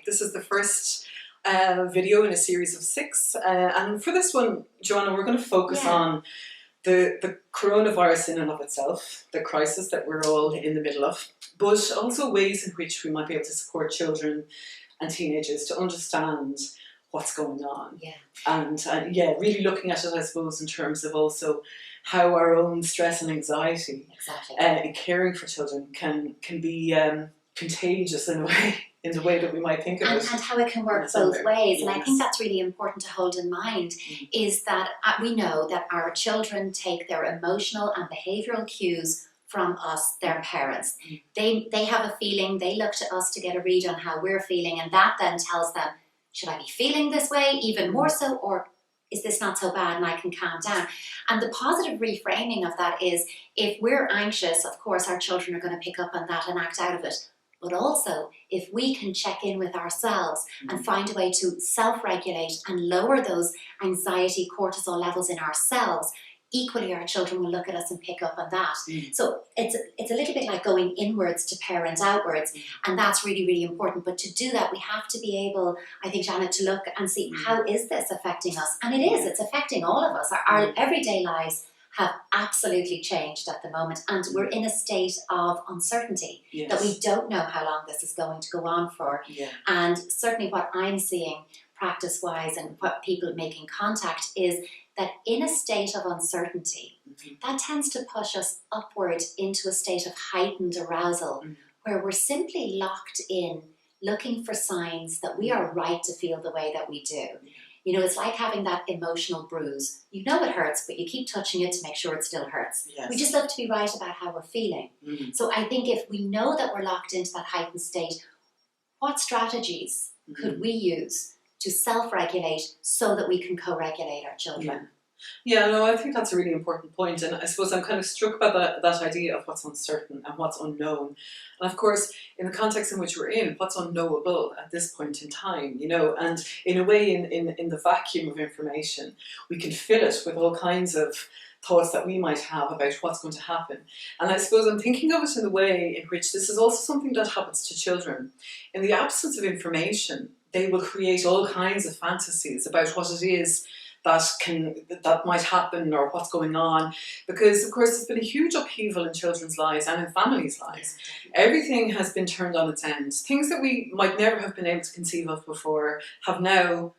This is the first video in a series of 6. And for this one, Joanna, we're going to focus on the coronavirus in and of itself, the crisis that we're all in the middle of, but also ways in which we might be able to support children and teenagers to understand what's going on. And really looking at it, I suppose, in terms of also how our own stress and anxiety in caring for children can be contagious in a way, in the way that we might think of it. And how it can work both ways. And I think that's really important to hold in mind, is that we know that our children take their emotional and behavioural cues from us, their parents. They have a feeling, they look to us to get a read on how we're feeling, and that then tells them, should I be feeling this way even more so, or is this not so bad and I can calm down? And the positive reframing of that is, if we're anxious, of course our children are going to pick up on that and act out of it. But also, if we can check in with ourselves and find a way to self-regulate and lower those anxiety cortisol levels in ourselves, equally our children will look at us and pick up on that. So it's a little bit like going inwards to parent outwards, and that's really, really important. But to do that, we have to be able, I think, Janet, to look and see, how is this affecting us? And it's affecting all of us. Our everyday lives have absolutely changed at the moment, and we're in a state of uncertainty that we don't know how long this is going to go on for. And certainly what I'm seeing practice-wise and what people making contact is that in a state of uncertainty, that tends to push us upward into a state of heightened arousal, where we're simply locked in, looking for signs that we are right to feel the way that we do. You know, it's like having that emotional bruise. You know it hurts, but you keep touching it to make sure it still hurts. We just love to be right about how we're feeling. So I think if we know that we're locked into that heightened state, what strategies could we use to self-regulate so that we can co-regulate our children? Yeah, no, I think that's a really important point, and I suppose I'm kind of struck by that idea of what's uncertain and what's unknown. And of course, in the context in which we're in, what's unknowable at this point in time, you know, and in a way, in the vacuum of information, we can fill it with all kinds of thoughts that we might have about what's going to happen. And I suppose I'm thinking of it in the way in which this is also something that happens to children. In the absence of information, they will create all kinds of fantasies about what it is that might happen or what's going on, because of course there's been a huge upheaval in children's lives and in families' lives. Everything has been turned on its end. Things that we might never have been able to conceive of before have now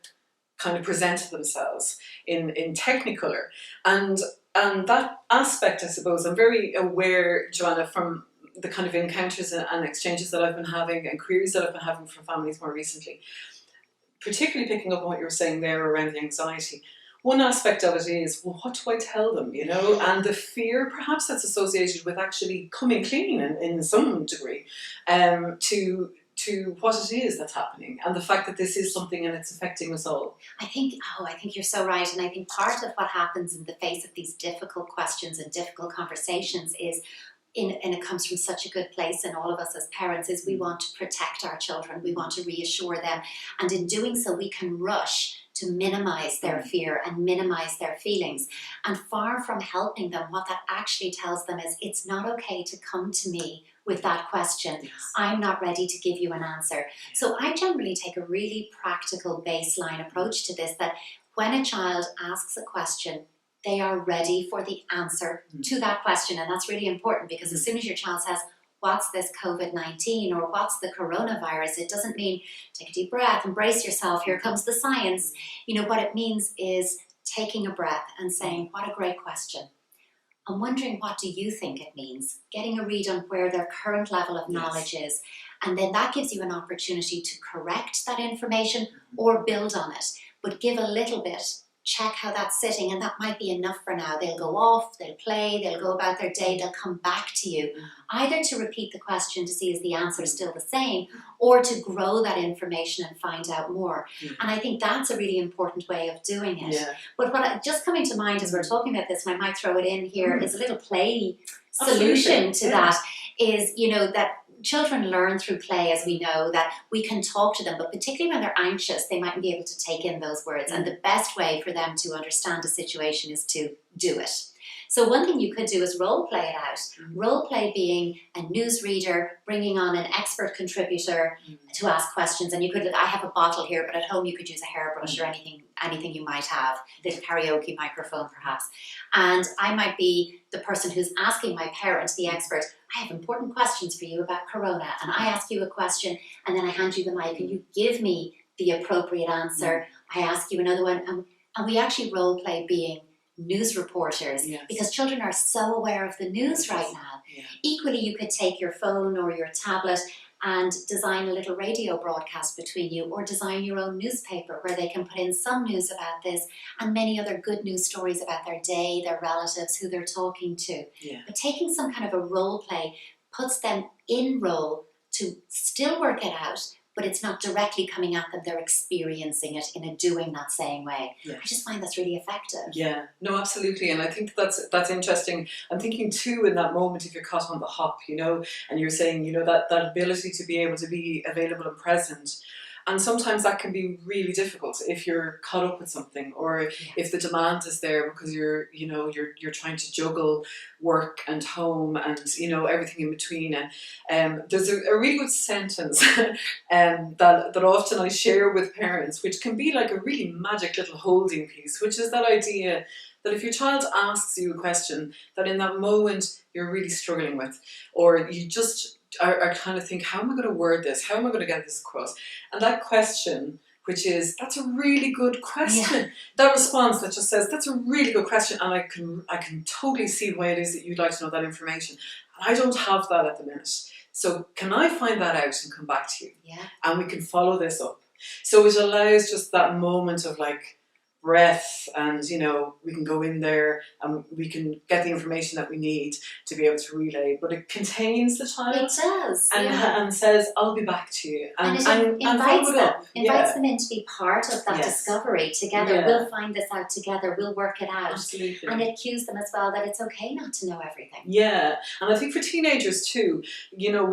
kind of presented themselves in technicolor, and that aspect, I suppose, I'm very aware, Joanna, from the kind of encounters and exchanges that I've been having and queries that I've been having from families more recently, particularly picking up on what you were saying there around the anxiety. One aspect of it is, well, what do I tell them, you know? And the fear perhaps that's associated with actually coming clean in some degree to what it is that's happening, and the fact that this is something and it's affecting us all. I think you're so right. And I think part of what happens in the face of these difficult questions and difficult conversations is, and it comes from such a good place in all of us as parents, is we want to protect our children, we want to reassure them, and in doing so we can rush to minimize their fear and minimize their feelings. And far from helping them, what that actually tells them is, it's not okay to come to me with that question. I'm not ready to give you an answer. So I generally take a really practical baseline approach to this, that when a child asks a question, they are ready for the answer to that question. And that's really important, because as soon as your child says, what's this COVID-19 or what's the coronavirus, it doesn't mean take a deep breath and brace yourself, here comes the science. You know, what it means is taking a breath and saying, what a great question. I'm wondering, what do you think it means? Getting a read on where their current level of knowledge is. And then that gives you an opportunity to correct that information or build on it. But give a little bit, check how that's sitting, and that might be enough for now. They'll go off, they'll play, they'll go about their day, they'll come back to you, either to repeat the question to see is the answer still the same, or to grow that information and find out more. And I think that's a really important way of doing it. But just coming to mind as we're talking about this, and I might throw it in here, is a little play solution to that, is, you know, that children learn through play, as we know, that we can talk to them, but particularly when they're anxious, they mightn't be able to take in those words. And the best way for them to understand a situation is to do it. So one thing you could do is role play it out. Role play being a newsreader, bringing on an expert contributor to ask questions. And you could, I have a bottle here, but at home you could use a hairbrush or anything you might have, a little karaoke microphone perhaps. And I might be the person who's asking my parent, the expert, I have important questions for you about corona. And I ask you a question and then I hand you the mic and you give me the appropriate answer. I ask you another one. And we actually role play being news reporters because children are so aware of the news right now. Equally, you could take your phone or your tablet and design a little radio broadcast between you, or design your own newspaper where they can put in some news about this and many other good news stories about their day, their relatives, who they're talking to. But taking some kind of a role play puts them in role to still work it out, but it's not directly coming at them, they're experiencing it in a doing, not saying way. I just find that's really effective. Yeah, no, absolutely. And I think that's interesting. I'm thinking too, in that moment, if you're caught on the hop, you know, and you're saying, you know, that ability to be able to be available and present. And sometimes that can be really difficult if you're caught up with something, or if the demand is there because you're trying to juggle work and home and, you know, everything in between. And there's a really good sentence that often I share with parents, which can be like a really magic little holding piece, which is that idea that if your child asks you a question that in that moment you're really struggling with, or you just are kind of think, how am I going to word this? How am I going to get this across? And that question, which is, that's a really good question. That response that just says, that's a really good question, and I can totally see why it is that you'd like to know that information. And I don't have that at the minute. So can I find that out and come back to you? And we can follow this up. So it allows just that moment of like breath, and, you know, we can go in there and we can get the information that we need to be able to relay, but it contains the child. It does, and says, I'll be back to you. And it invites them in to be part of that discovery together. We'll find this out together, we'll work it out. Absolutely. And it cues them as well that it's okay not to know everything. Yeah, and I think for teenagers too, you know,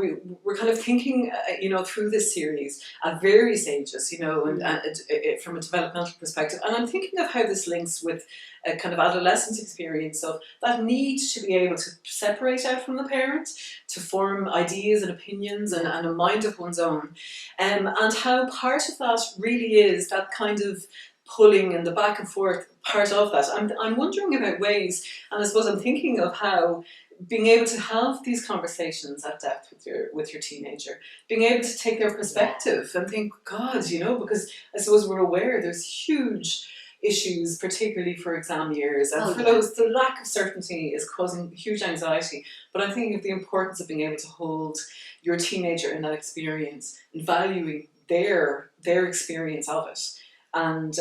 we're kind of thinking, you know, through this series at various ages, you know, and from a developmental perspective. And I'm thinking of how this links with a kind of adolescent experience of that need to be able to separate out from the parent, to form ideas and opinions and a mind of one's own. And how part of that really is that kind of pulling and the back and forth part of that. I'm wondering about ways, and I suppose I'm thinking of how being able to have these conversations at depth with your teenager, being able to take their perspective and think, God, you know, because I suppose we're aware there's huge issues, particularly for exam years, and for those, the lack of certainty is causing huge anxiety. But I'm thinking of the importance of being able to hold your teenager in that experience and valuing their experience of it, and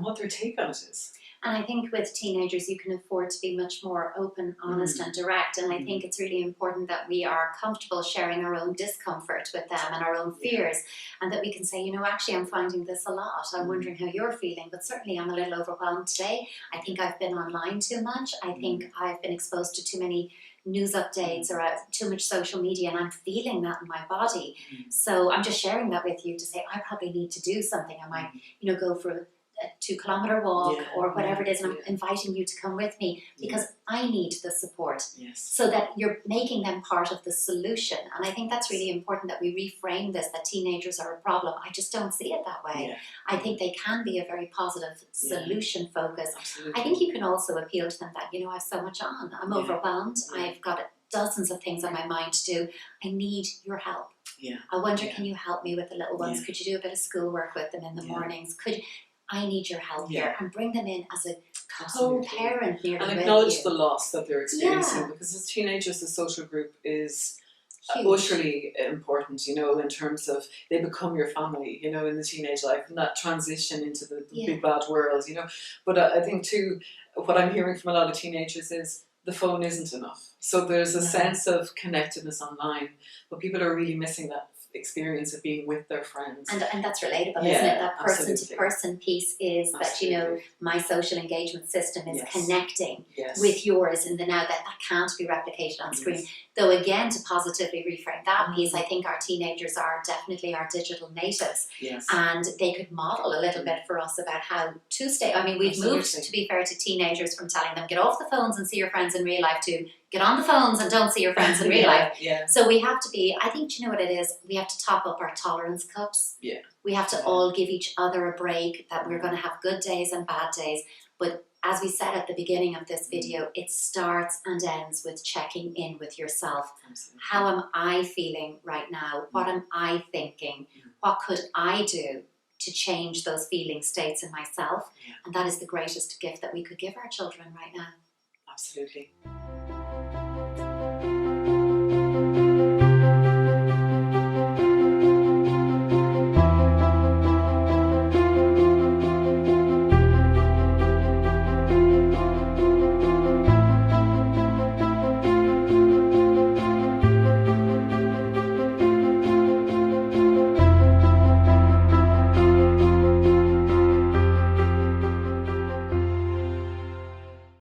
what their take on it is. And I think with teenagers, you can afford to be much more open, honest, and direct. And I think it's really important that we are comfortable sharing our own discomfort with them and our own fears, and that we can say, you know, actually, I'm finding this a lot. I'm wondering how you're feeling, but certainly I'm a little overwhelmed today. I think I've been online too much. I think I've been exposed to too many news updates or too much social media, and I'm feeling that in my body. So I'm just sharing that with you to say, I probably need to do something. I might, you know, go for a 2-kilometer walk or whatever it is, and I'm inviting you to come with me because I need the support, so that you're making them part of the solution. And I think that's really important, that we reframe this, that teenagers are a problem. I just don't see it that way. I think they can be a very positive solution focus. I think you can also appeal to them that, you know, I have so much on, I'm overwhelmed, I've got dozens of things on my mind to do, I need your help. I wonder, can you help me with the little ones? Could you do a bit of schoolwork with them in the mornings? I need your help here, and bring them in as a co-parent near and acknowledge the loss that they're experiencing, because as teenagers, the social group is utterly important, you know, in terms of they become your family, you know, in the teenage life, and that transition into the big bad world, you know. But I think too, what I'm hearing from a lot of teenagers is the phone isn't enough. So there's a sense of connectedness online, but people are really missing that experience of being with their friends. And that's relatable, Yeah, isn't it? That person absolutely. to person piece is that, you know, Absolutely. my social engagement system is Yes. connecting Yes. with yours in the now, that can't be replicated on screen. Yes. Though again, to positively reframe that Mm. piece, I think our teenagers are definitely our digital natives, Yes. and they could model a little bit for us about how to stay. I mean, we've moved, Absolutely. to be fair, to teenagers from telling them get off the phones and see your friends in real life to get on the phones and don't see your friends in real life. Yeah. So we have to be, I think, you know what it is? We have to top up our tolerance cups. Yeah. We have to Yeah. all give each other a break, that we're going to have good days and bad days. But as we said at the beginning of this video, it starts and ends with checking in with yourself. Absolutely. How am I feeling right now? What am I thinking? What could I do to change those feeling states in myself? Yeah. And that is the greatest gift that we could give our children right now. Absolutely.